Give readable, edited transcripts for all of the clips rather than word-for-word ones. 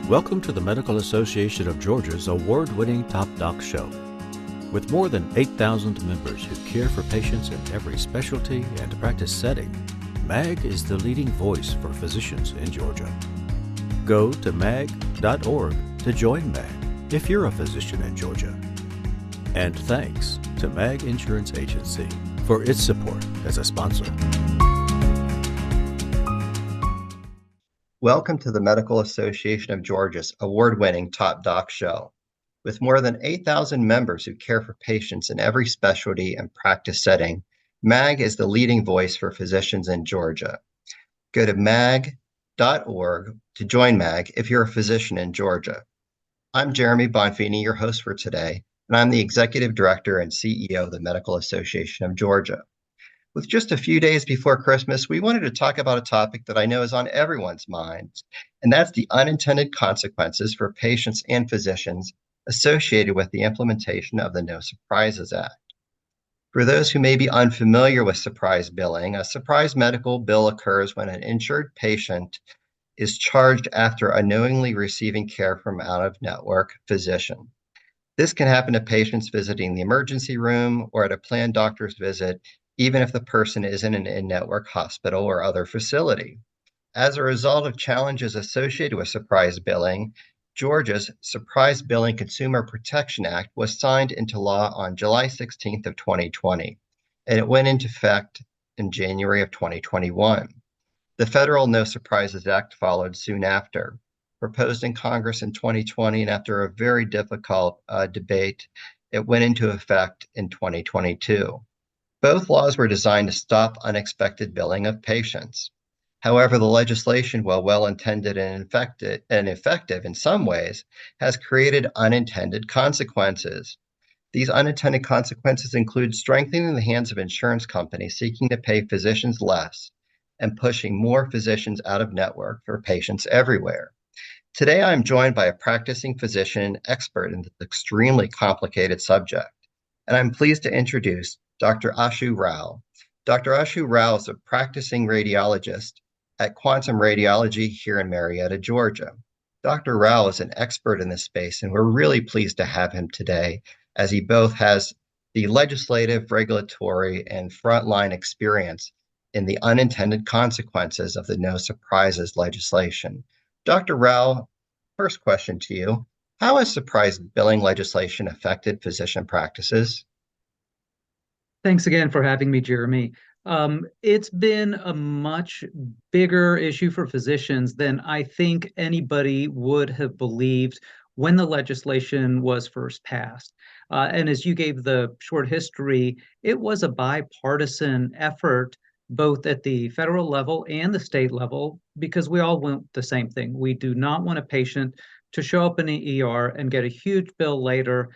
Welcome to the Medical Association of Georgia's award-winning Top Doc Show. With more than 8,000 members who care for patients in every specialty and practice setting, MAG is the leading voice for physicians in Georgia. Go to mag.org to join MAG if you're a physician in Georgia. And thanks to MAG Insurance Agency for its support as a sponsor. Welcome to the Medical Association of Georgia's award-winning Top Doc Show. With more than 8,000 members who care for patients in every specialty and practice setting, MAG is the leading voice for physicians in Georgia. Go to mag.org to join MAG if you're a physician in Georgia. I'm Jeremy Bonfini, your host for today, and I'm the Executive Director and CEO of the Medical Association of Georgia. With just a few days before Christmas, we wanted to talk about a topic that I know is on everyone's minds, and that's the unintended consequences for patients and physicians associated with the implementation of the No Surprises Act. For those who may be unfamiliar with surprise billing, a surprise medical bill occurs when an insured patient is charged after unknowingly receiving care from an out-of-network physician. This can happen to patients visiting the emergency room or at a planned doctor's visit, even if the person is in an in-network hospital or other facility. As a result of challenges associated with surprise billing, Georgia's Surprise Billing Consumer Protection Act was signed into law on July 16th of 2020, and it went into effect in January of 2021. The Federal No Surprises Act followed soon after. Proposed in Congress in 2020, and after a very difficult debate, it went into effect in 2022. Both laws were designed to stop unexpected billing of patients. However, the legislation, while well-intended and effective in some ways, has created unintended consequences. These unintended consequences include strengthening the hands of insurance companies seeking to pay physicians less and pushing more physicians out of network for patients everywhere. Today, I'm joined by a practicing physician expert in this extremely complicated subject, and I'm pleased to introduce Dr. Ashu Rao. Dr. Ashu Rao is a practicing radiologist at Quantum Radiology here in Marietta, Georgia. Dr. Rao is an expert in this space, and we're really pleased to have him today, as he both has the legislative, regulatory, and frontline experience in the unintended consequences of the No Surprises legislation. Dr. Rao, first question to you. How has surprise billing legislation affected physician practices? Thanks again for having me, Jeremy. It's been a much bigger issue for physicians than I think anybody would have believed when the legislation was first passed. And as you gave the short history, it was a bipartisan effort, both at the federal level and the state level, because we all want the same thing. We do not want a patient to show up in the ER and get a huge bill later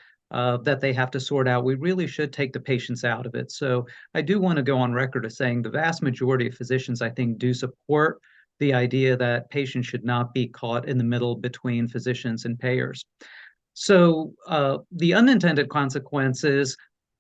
that they have to sort out. We really should take the patients out of it. So I do want to go on record as saying the vast majority of physicians, I think, do support the idea that patients should not be caught in the middle between physicians and payers. So the unintended consequences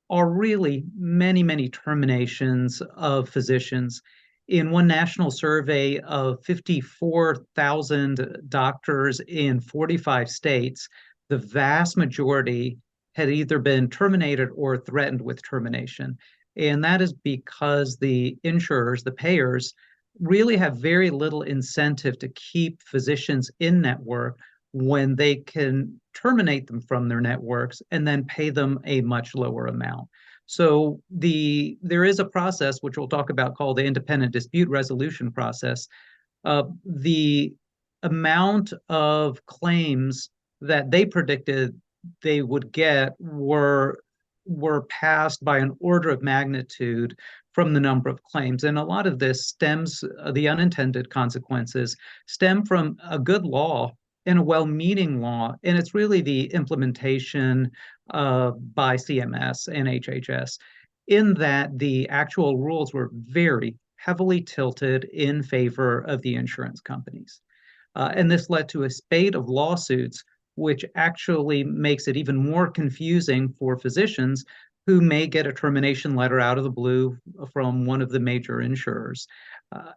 are really many, many terminations of physicians. In one national survey of 54,000 doctors in 45 states, the vast majority had either been terminated or threatened with termination. And that is because the insurers, the payers, really have very little incentive to keep physicians in network when they can terminate them from their networks and then pay them a much lower amount. So there is a process, which we'll talk about, called the independent dispute resolution process. The amount of claims that they predicted they would get were passed by an order of magnitude from the number of claims. And a lot of this stems, the unintended consequences stem from a good law and a well-meaning law. And it's really the implementation by CMS and HHS, in that the actual rules were very heavily tilted in favor of the insurance companies. And this led to a spate of lawsuits, which actually makes it even more confusing for physicians who may get a termination letter out of the blue from one of the major insurers.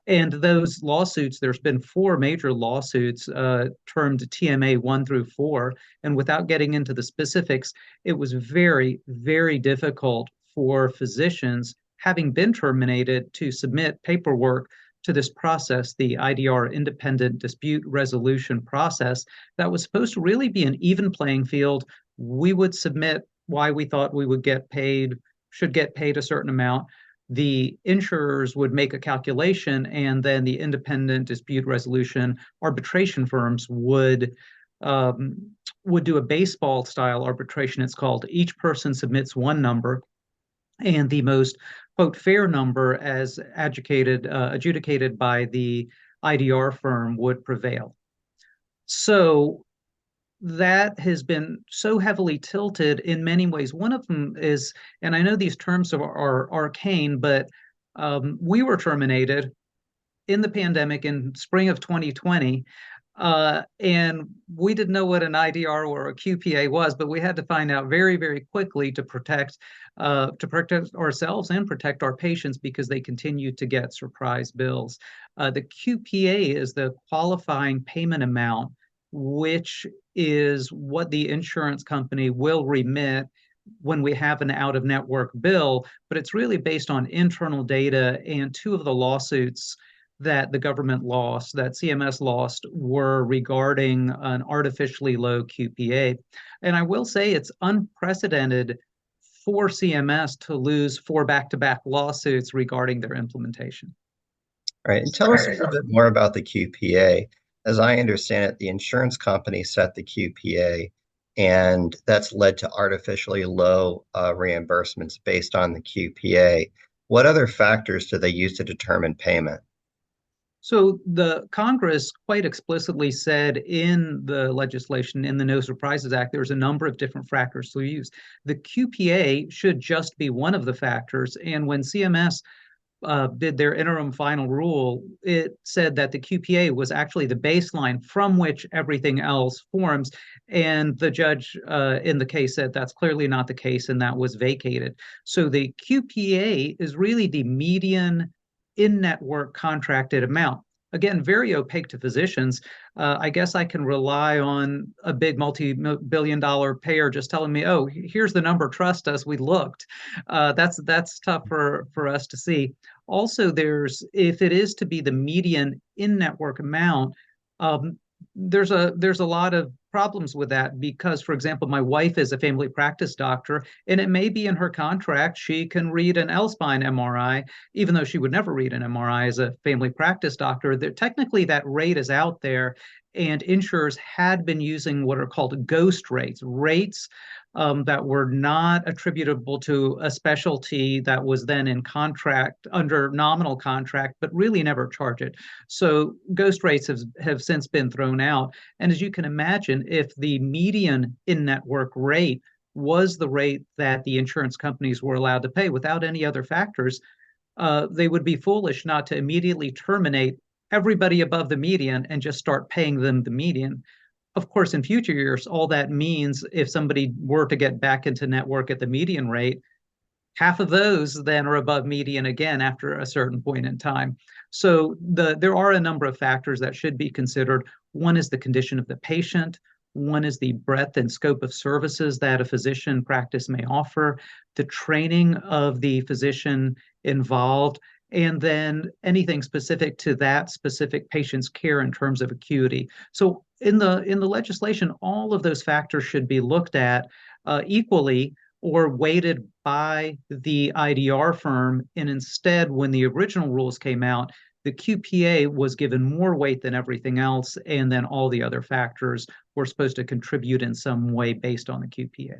And those lawsuits, there's been four major lawsuits termed TMA 1 through 4. And without getting into the specifics, it was very, very difficult for physicians having been terminated to submit paperwork to this process, the IDR independent dispute resolution process, that was supposed to really be an even playing field. We would submit why we thought we would get paid, should get paid a certain amount. The insurers would make a calculation, and then the independent dispute resolution arbitration firms would do a baseball style arbitration. It's called each person submits one number, and the most quote fair number as adjudicated by the IDR firm would prevail. So that has been so heavily tilted in many ways. One of them is, and I know these terms are arcane, but we were terminated in the pandemic in spring of 2020. And we didn't know what an IDR or a QPA was, but we had to find out very, very quickly to protect ourselves and protect our patients because they continue to get surprise bills. The QPA is the qualifying payment amount, which is what the insurance company will remit when we have an out-of-network bill, but it's really based on internal data. And two of the lawsuits that the government lost, that CMS lost, were regarding an artificially low QPA. And I will say it's unprecedented for CMS to lose four back-to-back lawsuits regarding their implementation. All right, and tell us a little bit more about the QPA. As I understand it, the insurance company set the QPA, and that's led to artificially low reimbursements based on the QPA. What other factors do they use to determine payment? So the Congress quite explicitly said in the legislation, in the No Surprises Act, there's a number of different factors to use. The QPA should just be one of the factors. And when CMS did their interim final rule, it said that the QPA was actually the baseline from which everything else forms. And the judge in the case said that's clearly not the case, and that was vacated. So the QPA is really the median in-network contracted amount. Again, very opaque to physicians. I guess I can rely on a big multi-billion-dollar payer just telling me, "Oh, here's the number. Trust us. We looked." That's tough for us to see. Also, if it is to be the median in-network amount, um, there's a lot of problems with that because, for example, my wife is a family practice doctor, and it may be in her contract she can read an L-spine MRI, even though she would never read an MRI as a family practice doctor. Technically, that rate is out there, and insurers had been using what are called ghost rates, that were not attributable to a specialty that was then in contract under nominal contract, but really never charge it. So ghost rates have since been thrown out. And as you can imagine, if the median in-network rate was the rate that the insurance companies were allowed to pay without any other factors, they would be foolish not to immediately terminate everybody above the median and just start paying them the median. Of course, in future years, all that means if somebody were to get back into network at the median rate, half of those then are above median again after a certain point in time. So there are a number of factors that should be considered. One is the condition of the patient. One is the breadth and scope of services that a physician practice may offer, the training of the physician involved, and then anything specific to that specific patient's care in terms of acuity. So in the legislation, all of those factors should be looked at equally or weighted by the IDR firm. And instead, when the original rules came out, the QPA was given more weight than everything else, and then all the other factors were supposed to contribute in some way based on the QPA.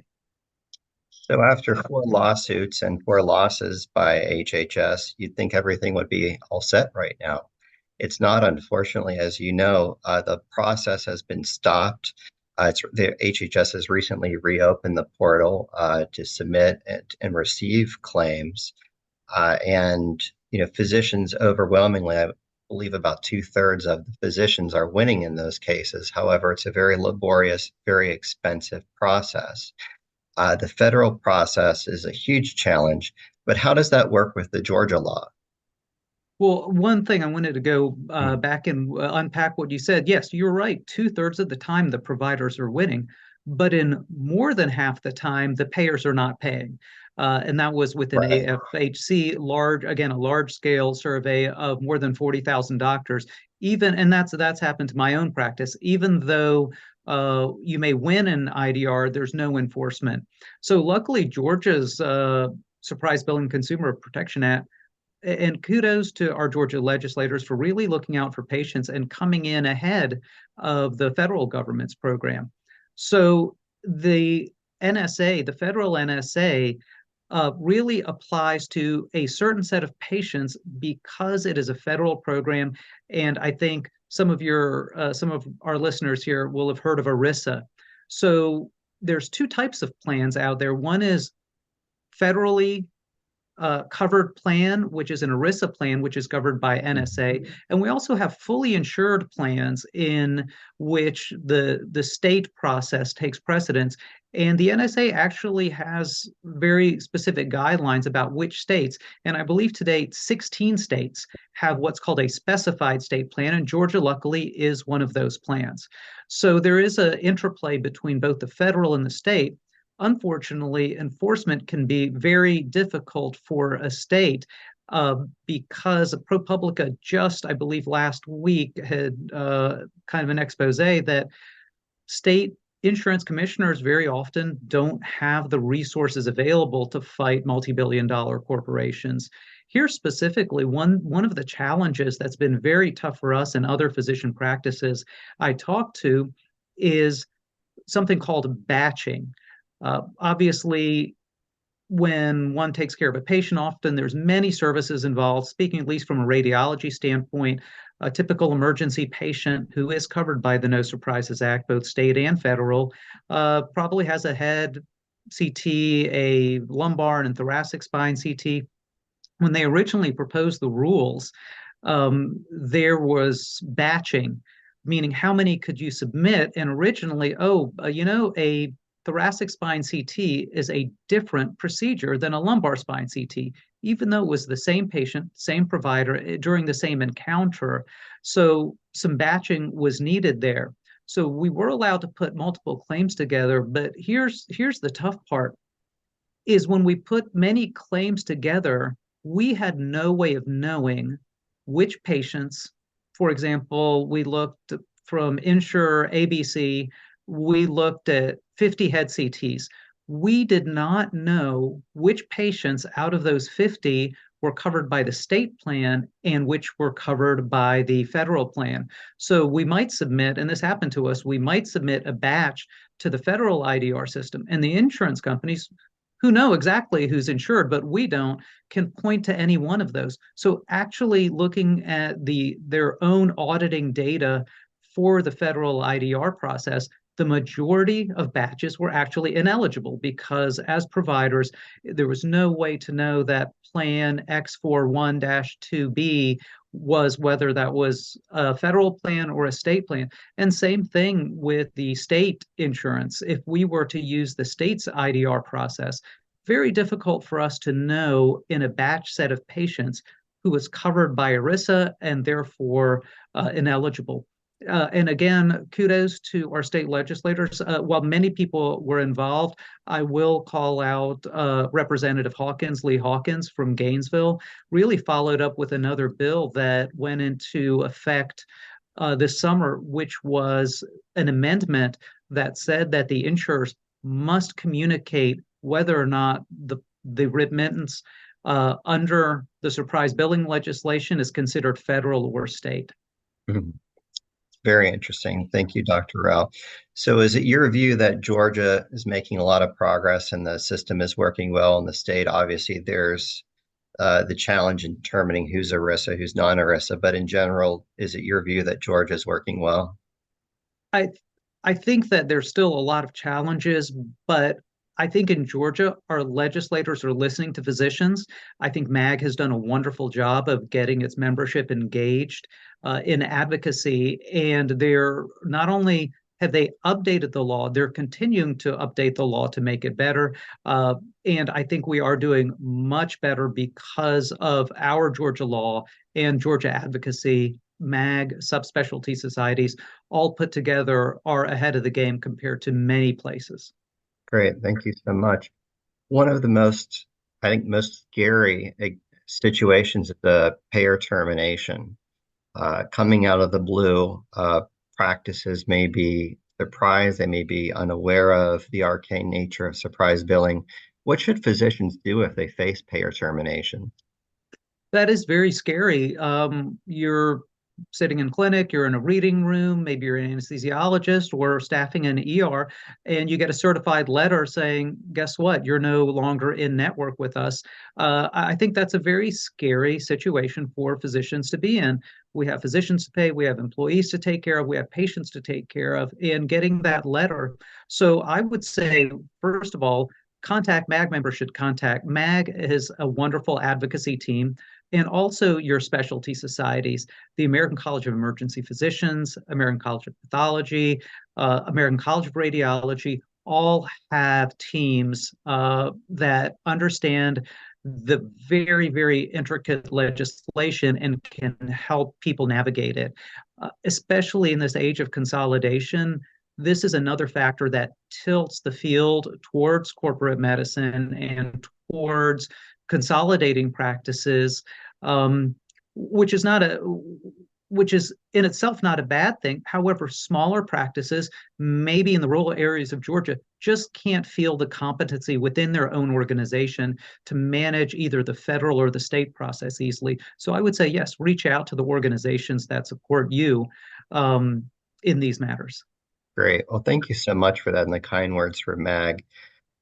So after four lawsuits and four losses by HHS, you'd think everything would be all set right now. It's not, unfortunately, as you know, the process has been stopped. The HHS has recently reopened the portal to submit and receive claims. And physicians overwhelmingly, I believe about 2/3 of the physicians are winning in those cases. However, it's a very laborious, very expensive process. The federal process is a huge challenge, but how does that work with the Georgia law? Well, one thing I wanted to go Mm. back and unpack what you said. Yes, you're right. Two-thirds of the time, the providers are winning, but in more than half the time, the payers are not paying. And that was with an Right. AFHC again, a large-scale survey of more than 40,000 doctors. And that's happened to my own practice. Even though you may win an IDR, there's no enforcement. So luckily, Georgia's Surprise Billing Consumer Protection Act, and kudos to our Georgia legislators for really looking out for patients and coming in ahead of the federal government's program. So the NSA, the federal NSA, really applies to a certain set of patients because it is a federal program. And I think some of our listeners here will have heard of ERISA. So there's two types of plans out there. One is federally covered plan, which is an ERISA plan, which is covered by NSA. And we also have fully insured plans in which the state process takes precedence. And the NSA actually has very specific guidelines about which states. And I believe to date, 16 states have what's called a specified state plan. And Georgia, luckily, is one of those plans. So there is an interplay between both the federal and the state. Unfortunately, enforcement can be very difficult for a state because ProPublica just, I believe, last week had kind of an expose that state insurance commissioners very often don't have the resources available to fight multi-billion-dollar corporations. Here specifically, one of the challenges that's been very tough for us and other physician practices I talk to is something called batching. Obviously, when one takes care of a patient, often there's many services involved. Speaking at least from a radiology standpoint, a typical emergency patient who is covered by the No Surprises Act, both state and federal, probably has a head CT, a lumbar and thoracic spine CT. When they originally proposed the rules, there was batching, meaning how many could you submit? And originally, a thoracic spine CT is a different procedure than a lumbar spine CT, even though it was the same patient, same provider during the same encounter. So some batching was needed there. So we were allowed to put multiple claims together, but here's the tough part is when we put many claims together, we had no way of knowing which patients, for example, we looked from insurer ABC, we looked at 50 head CTs. We did not know which patients out of those 50 were covered by the state plan and which were covered by the federal plan. So we might submit, and this happened to us, we might submit a batch to the federal IDR system, and the insurance companies who know exactly who's insured, but we don't, can point to any one of those. So actually looking at their own auditing data for the federal IDR process, the majority of batches were actually ineligible because as providers, there was no way to know that plan X41-2B was whether that was a federal plan or a state plan. And same thing with the state insurance. If we were to use the state's IDR process, very difficult for us to know in a batch set of patients who was covered by ERISA and therefore ineligible. And again, kudos to our state legislators. While many people were involved, I will call out Representative Lee Hawkins from Gainesville, really followed up with another bill that went into effect this summer, which was an amendment that said that the insurers must communicate whether or not the remittance under the surprise billing legislation is considered federal or state. Mhm. Very interesting. Thank you, Dr. Rao. So is it your view that Georgia is making a lot of progress and the system is working well in the state? Obviously, there's the challenge in determining who's ERISA, who's non-ERISA, but in general, is it your view that Georgia is working well? I I think that there's still a lot of challenges, but I think in Georgia, our legislators are listening to physicians. I think MAG has done a wonderful job of getting its membership engaged in advocacy, and they're not only Have they updated the law? They're continuing to update the law to make it better. And I think we are doing much better because of our Georgia law and Georgia advocacy. MAG, subspecialty societies, all put together are ahead of the game compared to many places. Great. Thank you so much. One of the I think, most scary situations is the payer termination. Coming out of the blue, practices may be surprised, they may be unaware of the arcane nature of surprise billing. What should physicians do if they face payer termination? That is very scary. You're sitting in clinic, you're in a reading room, maybe you're an anesthesiologist or staffing an ER, and you get a certified letter saying, guess what? You're no longer in network with us. I think that's a very scary situation for physicians to be in. We have physicians to pay, we have employees to take care of, we have patients to take care of, and getting that letter. So I would say, first of all, contact MAG members should contact MAG is a wonderful advocacy team, and also your specialty societies, the American College of Emergency Physicians, American College of Pathology, American College of Radiology, all have teams that understand the very, very intricate legislation and can help people navigate it. Especially in this age of consolidation, this is another factor that tilts the field towards corporate medicine and towards consolidating practices, um, which is not a which is in itself not a bad thing. However, smaller practices, maybe in the rural areas of Georgia, just can't feel the competency within their own organization to manage either the federal or the state process easily. So I would say, yes, reach out to the organizations that support you in these matters. Great. Well, thank you so much for that and the kind words for MAG.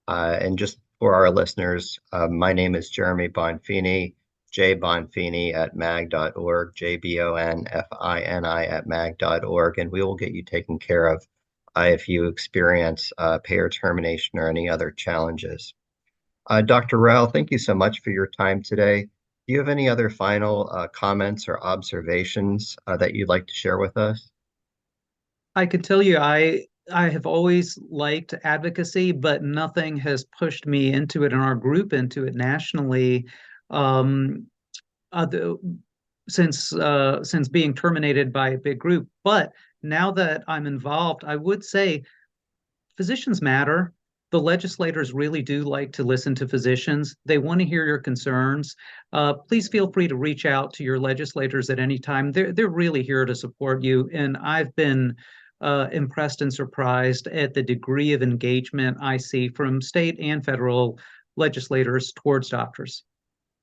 And just for our listeners, my name is Jeremy Bonfini, jbonfini at mag.org, JBONFINI at mag.org, and we will get you taken care of if you experience payer termination or any other challenges. Dr. Rao, thank you so much for your time today. Do you have any other final comments or observations that you'd like to share with us? I can tell you, I have always liked advocacy, but nothing has pushed me into it and our group into it nationally um, the, since being terminated by a big group. But now that I'm involved, I would say physicians matter. The legislators really do like to listen to physicians. They want to hear your concerns. Please feel free to reach out to your legislators at any time. They're really here to support you. And I've been impressed and surprised at the degree of engagement I see from state and federal legislators towards doctors.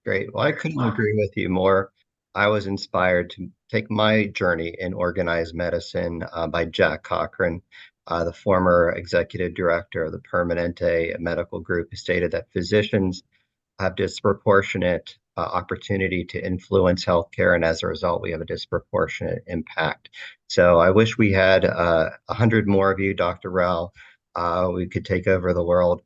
Great. Well, I couldn't agree with you more. I was inspired to take my journey in organized medicine by Jack Cochran, the former executive director of the Permanente Medical Group, who stated that physicians have disproportionate opportunity to influence healthcare, and as a result, we have a disproportionate impact. So I wish we had 100 more of you, Dr. Rao. We could take over the world.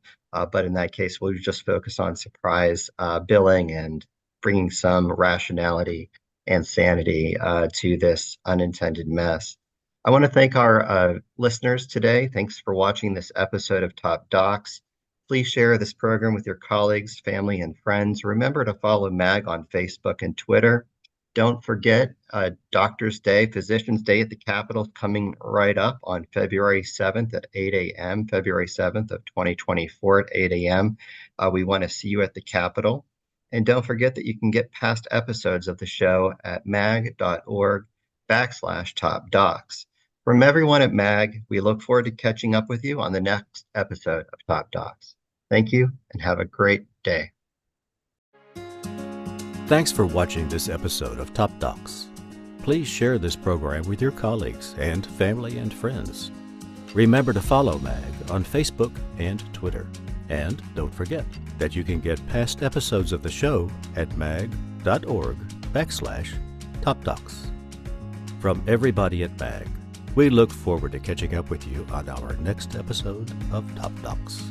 But in that case, we'll just focus on surprise billing and bringing some rationality and sanity to this unintended mess. I want to thank our listeners today. Thanks for watching this episode of Top Docs. Please share this program with your colleagues, family, and friends. Remember to follow MAG on Facebook and Twitter. Don't forget Doctors' Day, Physicians' Day at the Capitol coming right up on February 7th at 8 a.m., February 7th of 2024 at 8 a.m. We want to see you at the Capitol. And don't forget that you can get past episodes of the show at mag.org/topdocs. From everyone at MAG, we look forward to catching up with you on the next episode of Top Docs. Thank you and have a great day. Thanks for watching this episode of Top Docs. Please share this program with your colleagues and family and friends. Remember to follow MAG on Facebook and Twitter. And don't forget that you can get past episodes of the show at mag.org/topdocs. From everybody at MAG, we look forward to catching up with you on our next episode of Top Docs.